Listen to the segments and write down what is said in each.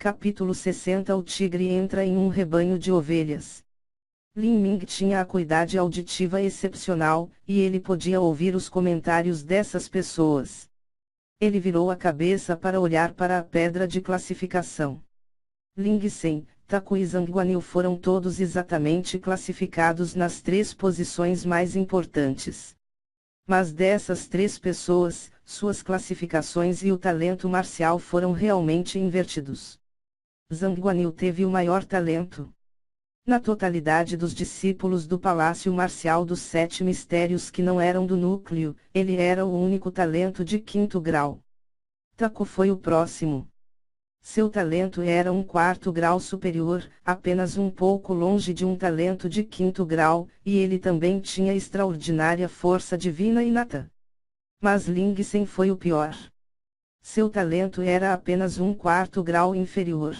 Capítulo 60. O tigre entra em um rebanho de ovelhas. Lin Ming tinha acuidade auditiva excepcional, e ele podia ouvir os comentários dessas pessoas. Ele virou a cabeça para olhar para a pedra de classificação. Ling Sen, Taku e Zhang Guanyu foram todos exatamente classificados nas 3 posições mais importantes. Mas dessas 3 pessoas, suas classificações e o talento marcial foram realmente invertidos. Zhang Guanyu teve o maior talento. Na totalidade dos discípulos do Palácio Marcial dos 7 Mistérios que não eram do núcleo, ele era o único talento de 5º grau. Taku foi o próximo. Seu talento era um 4º grau superior, apenas um pouco longe de um talento de 5º grau, e ele também tinha extraordinária força divina inata. Mas Ling Sen foi o pior. Seu talento era apenas um 4º grau inferior.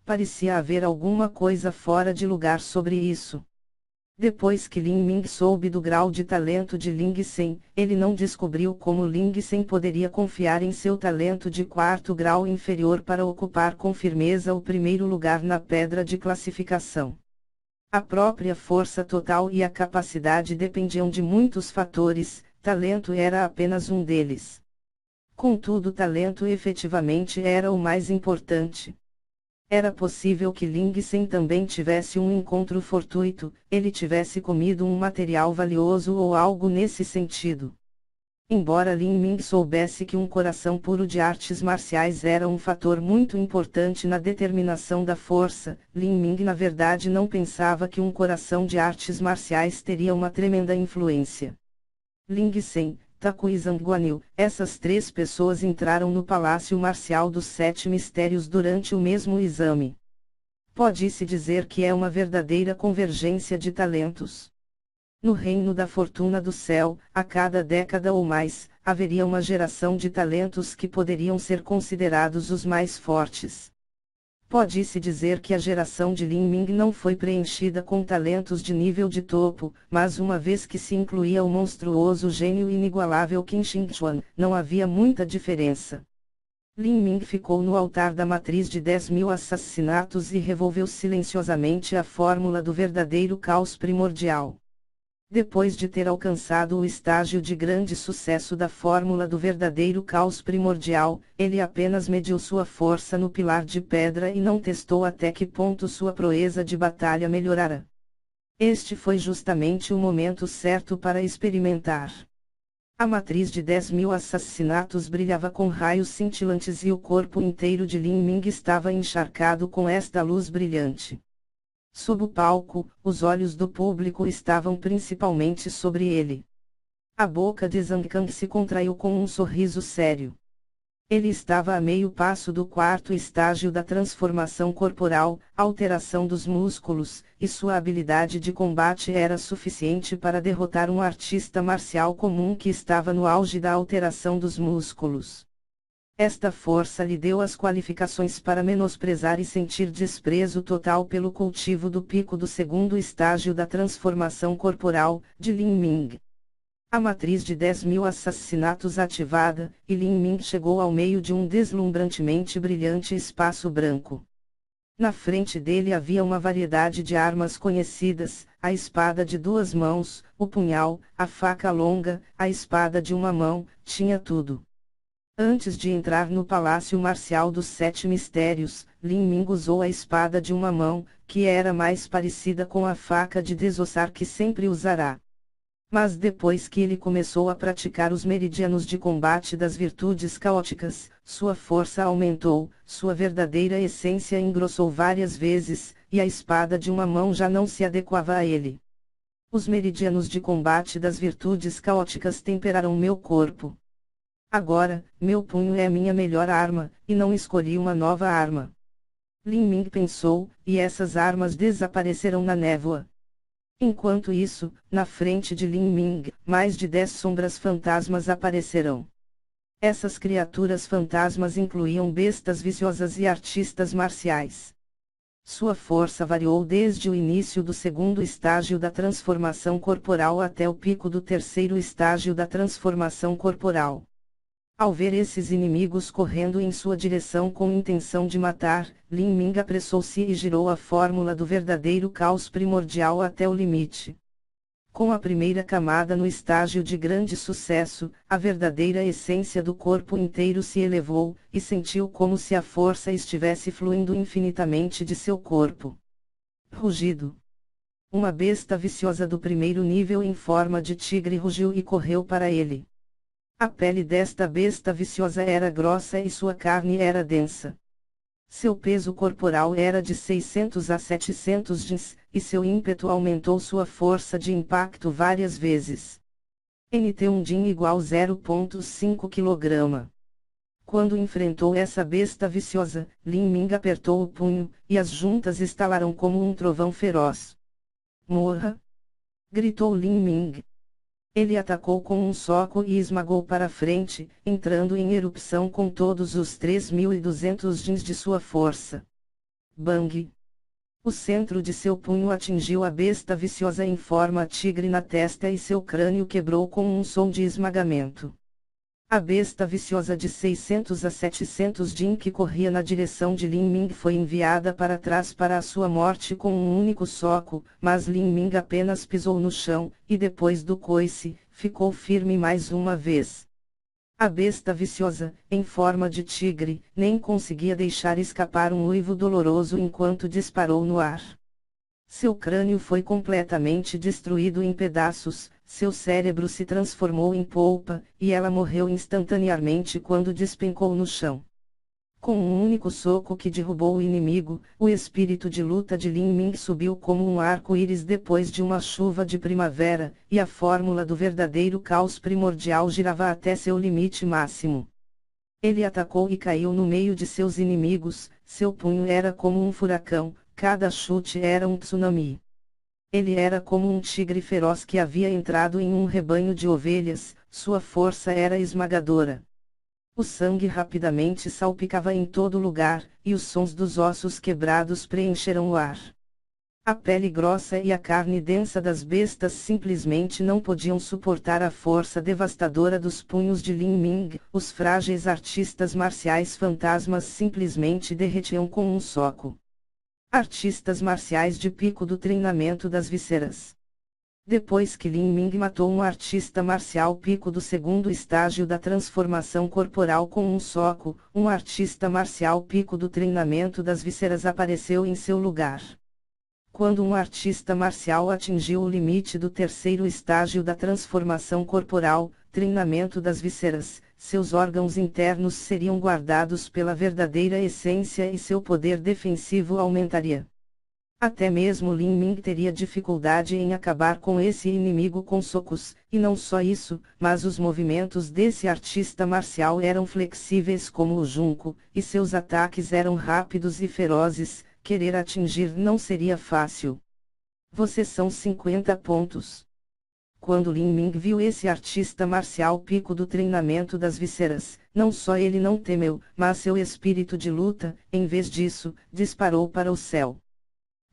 Parecia haver alguma coisa fora de lugar sobre isso. Depois que Lin Ming soube do grau de talento de Ling Sen, ele não descobriu como Ling Sen poderia confiar em seu talento de 4º grau inferior para ocupar com firmeza o primeiro lugar na pedra de classificação. A própria força total e a capacidade dependiam de muitos fatores, talento era apenas um deles. Contudo, talento efetivamente era o mais importante. Era possível que Ling Sen também tivesse um encontro fortuito, ele tivesse comido um material valioso ou algo nesse sentido. Embora Lin Ming soubesse que um coração puro de artes marciais era um fator muito importante na determinação da força, Lin Ming na verdade não pensava que um coração de artes marciais teria uma tremenda influência. Ling Sen, Taku e Zhang Guanyu, essas 3 pessoas entraram no Palácio Marcial dos 7 Mistérios durante o mesmo exame. Pode-se dizer que é uma verdadeira convergência de talentos. No reino da fortuna do céu, a cada década ou mais, haveria uma geração de talentos que poderiam ser considerados os mais fortes. Pode-se dizer que a geração de Lin Ming não foi preenchida com talentos de nível de topo, mas uma vez que se incluía o monstruoso gênio inigualável Qin Shengchuan, não havia muita diferença. Lin Ming ficou no altar da matriz de 10.000 assassinatos e revolveu silenciosamente a fórmula do verdadeiro caos primordial. Depois de ter alcançado o estágio de grande sucesso da fórmula do verdadeiro caos primordial, ele apenas mediu sua força no pilar de pedra e não testou até que ponto sua proeza de batalha melhorara. Este foi justamente o momento certo para experimentar. A matriz de 10.000 assassinatos brilhava com raios cintilantes e o corpo inteiro de Lin Ming estava encharcado com esta luz brilhante. Sob o palco, os olhos do público estavam principalmente sobre ele. A boca de Zhang Kang se contraiu com um sorriso sério. Ele estava a meio passo do 4º estágio da transformação corporal, alteração dos músculos, e sua habilidade de combate era suficiente para derrotar um artista marcial comum que estava no auge da alteração dos músculos. Esta força lhe deu as qualificações para menosprezar e sentir desprezo total pelo cultivo do pico do 2º estágio da transformação corporal, de Lin Ming. A matriz de 10.000 assassinatos ativada, e Lin Ming chegou ao meio de um deslumbrantemente brilhante espaço branco. Na frente dele havia uma variedade de armas conhecidas, a espada de 2 mãos, o punhal, a faca longa, a espada de 1 mão, tinha tudo. Antes de entrar no Palácio Marcial dos 7 Mistérios, Lin Ming usou a espada de 1 mão, que era mais parecida com a faca de desossar que sempre usará. Mas depois que ele começou a praticar os meridianos de combate das virtudes caóticas, sua força aumentou, sua verdadeira essência engrossou várias vezes, e a espada de 1 mão já não se adequava a ele. Os meridianos de combate das virtudes caóticas temperaram meu corpo. Agora, meu punho é minha melhor arma, e não escolhi uma nova arma. Lin Ming pensou, e essas armas desapareceram na névoa. Enquanto isso, na frente de Lin Ming, mais de 10 sombras fantasmas aparecerão. Essas criaturas fantasmas incluíam bestas viciosas e artistas marciais. Sua força variou desde o início do 2º estágio da transformação corporal até o pico do 3º estágio da transformação corporal. Ao ver esses inimigos correndo em sua direção com intenção de matar, Lin Ming apressou-se e girou a fórmula do verdadeiro caos primordial até o limite. Com a primeira camada no estágio de grande sucesso, a verdadeira essência do corpo inteiro se elevou, e sentiu como se a força estivesse fluindo infinitamente de seu corpo. Rugido. Uma besta viciosa do primeiro nível em forma de tigre rugiu e correu para ele. A pele desta besta viciosa era grossa e sua carne era densa. Seu peso corporal era de 600 a 700 jins, e seu ímpeto aumentou sua força de impacto várias vezes. NT1 jin igual 0,5 kg. Quando enfrentou essa besta viciosa, Lin Ming apertou o punho, e as juntas estalaram como um trovão feroz. Morra! Gritou Lin Ming. Ele atacou com um soco e esmagou para frente, entrando em erupção com todos os 3.200 jins de sua força. Bang! O centro de seu punho atingiu a besta viciosa em forma tigre na testa e seu crânio quebrou com um som de esmagamento. A besta viciosa de 600 a 700 jin que corria na direção de Lin Ming foi enviada para trás para a sua morte com um único soco, mas Lin Ming apenas pisou no chão, e depois do coice, ficou firme mais uma vez. A besta viciosa, em forma de tigre, nem conseguia deixar escapar um uivo doloroso enquanto disparou no ar. Seu crânio foi completamente destruído em pedaços, seu cérebro se transformou em polpa, e ela morreu instantaneamente quando despencou no chão. Com um único soco que derrubou o inimigo, o espírito de luta de Lin Ming subiu como um arco-íris depois de uma chuva de primavera, e a fórmula do verdadeiro caos primordial girava até seu limite máximo. Ele atacou e caiu no meio de seus inimigos, seu punho era como um furacão, cada chute era um tsunami. Ele era como um tigre feroz que havia entrado em um rebanho de ovelhas, sua força era esmagadora. O sangue rapidamente salpicava em todo lugar, e os sons dos ossos quebrados preencheram o ar. A pele grossa e a carne densa das bestas simplesmente não podiam suportar a força devastadora dos punhos de Lin Ming, os frágeis artistas marciais fantasmas simplesmente derretiam com um soco. Artistas marciais de pico do treinamento das vísceras. Depois que Lin Ming matou um artista marcial pico do segundo estágio da transformação corporal com um soco, um artista marcial pico do treinamento das vísceras apareceu em seu lugar. Quando um artista marcial atingiu o limite do terceiro estágio da transformação corporal, treinamento das vísceras, seus órgãos internos seriam guardados pela verdadeira essência e seu poder defensivo aumentaria. Até mesmo Lin Ming teria dificuldade em acabar com esse inimigo com socos, e não só isso, mas os movimentos desse artista marcial eram flexíveis como o junco, e seus ataques eram rápidos e ferozes, querer atingir não seria fácil. Você são 50 pontos. Quando Lin Ming viu esse artista marcial pico do treinamento das vísceras, não só ele não temeu, mas seu espírito de luta, em vez disso, disparou para o céu.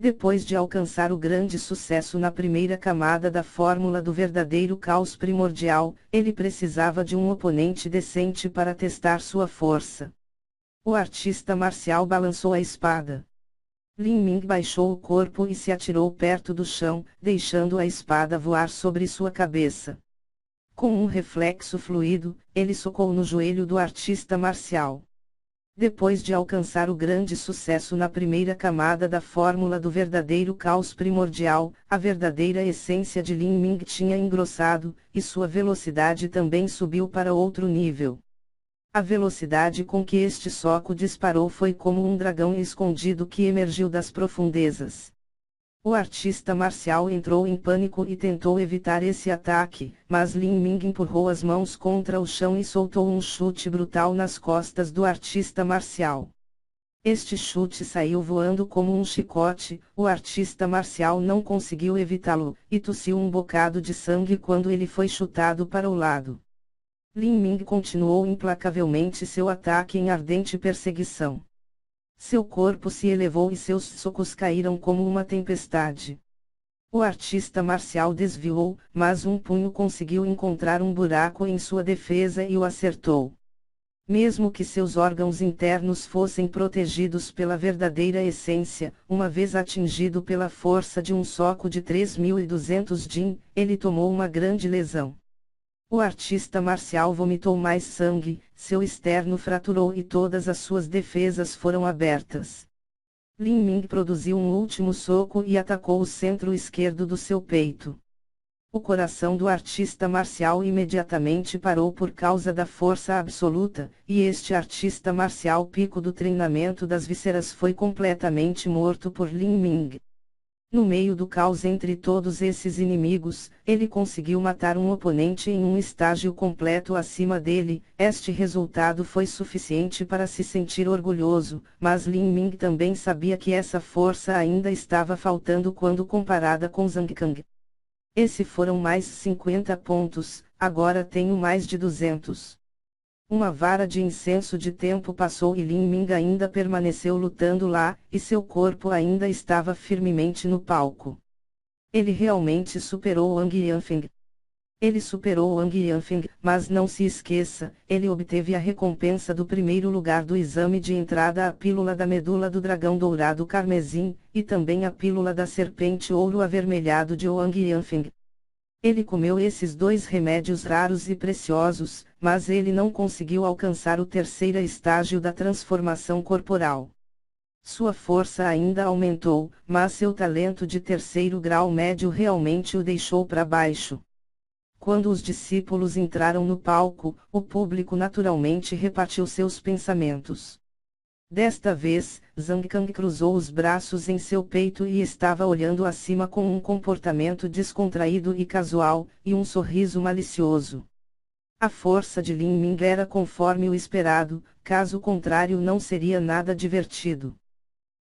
Depois de alcançar o grande sucesso na primeira camada da fórmula do verdadeiro caos primordial, ele precisava de um oponente decente para testar sua força. O artista marcial balançou a espada. Lin Ming baixou o corpo e se atirou perto do chão, deixando a espada voar sobre sua cabeça. Com um reflexo fluido, ele socou no joelho do artista marcial. Depois de alcançar o grande sucesso na primeira camada da fórmula do verdadeiro caos primordial, a verdadeira essência de Lin Ming tinha engrossado, e sua velocidade também subiu para outro nível. A velocidade com que este soco disparou foi como um dragão escondido que emergiu das profundezas. O artista marcial entrou em pânico e tentou evitar esse ataque, mas Lin Ming empurrou as mãos contra o chão e soltou um chute brutal nas costas do artista marcial. Este chute saiu voando como um chicote, o artista marcial não conseguiu evitá-lo, e tossiu um bocado de sangue quando ele foi chutado para o lado. Lin Ming continuou implacavelmente seu ataque em ardente perseguição. Seu corpo se elevou e seus socos caíram como uma tempestade. O artista marcial desviou, mas um punho conseguiu encontrar um buraco em sua defesa e o acertou. Mesmo que seus órgãos internos fossem protegidos pela verdadeira essência, uma vez atingido pela força de um soco de 3.200 Jin, ele tomou uma grande lesão. O artista marcial vomitou mais sangue, seu externo fraturou e todas as suas defesas foram abertas. Lin Ming produziu um último soco e atacou o centro esquerdo do seu peito. O coração do artista marcial imediatamente parou por causa da força absoluta, e este artista marcial pico do treinamento das vísceras foi completamente morto por Lin Ming. No meio do caos entre todos esses inimigos, ele conseguiu matar um oponente em um estágio completo acima dele. Este resultado foi suficiente para se sentir orgulhoso, mas Lin Ming também sabia que essa força ainda estava faltando quando comparada com Zhang Kang. Esse foram mais 50 pontos, agora tenho mais de 200. Uma vara de incenso de tempo passou e Lin Ming ainda permaneceu lutando lá, e seu corpo ainda estava firmemente no palco. Ele realmente superou Wang Yanfeng. Ele superou Wang Yanfeng, mas não se esqueça, ele obteve a recompensa do primeiro lugar do exame de entrada à pílula da medula do dragão dourado carmesim, e também a pílula da serpente ouro avermelhado de Wang Yanfeng. Ele comeu esses dois remédios raros e preciosos, mas ele não conseguiu alcançar o terceiro estágio da transformação corporal. Sua força ainda aumentou, mas seu talento de terceiro grau médio realmente o deixou para baixo. Quando os discípulos entraram no palco, o público naturalmente repartiu seus pensamentos. Desta vez, Zhang Kang cruzou os braços em seu peito e estava olhando acima com um comportamento descontraído e casual, e um sorriso malicioso. A força de Lin Ming era conforme o esperado, caso contrário não seria nada divertido.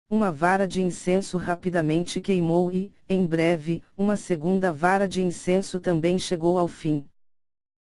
Uma vara de incenso rapidamente queimou e, em breve, uma segunda vara de incenso também chegou ao fim.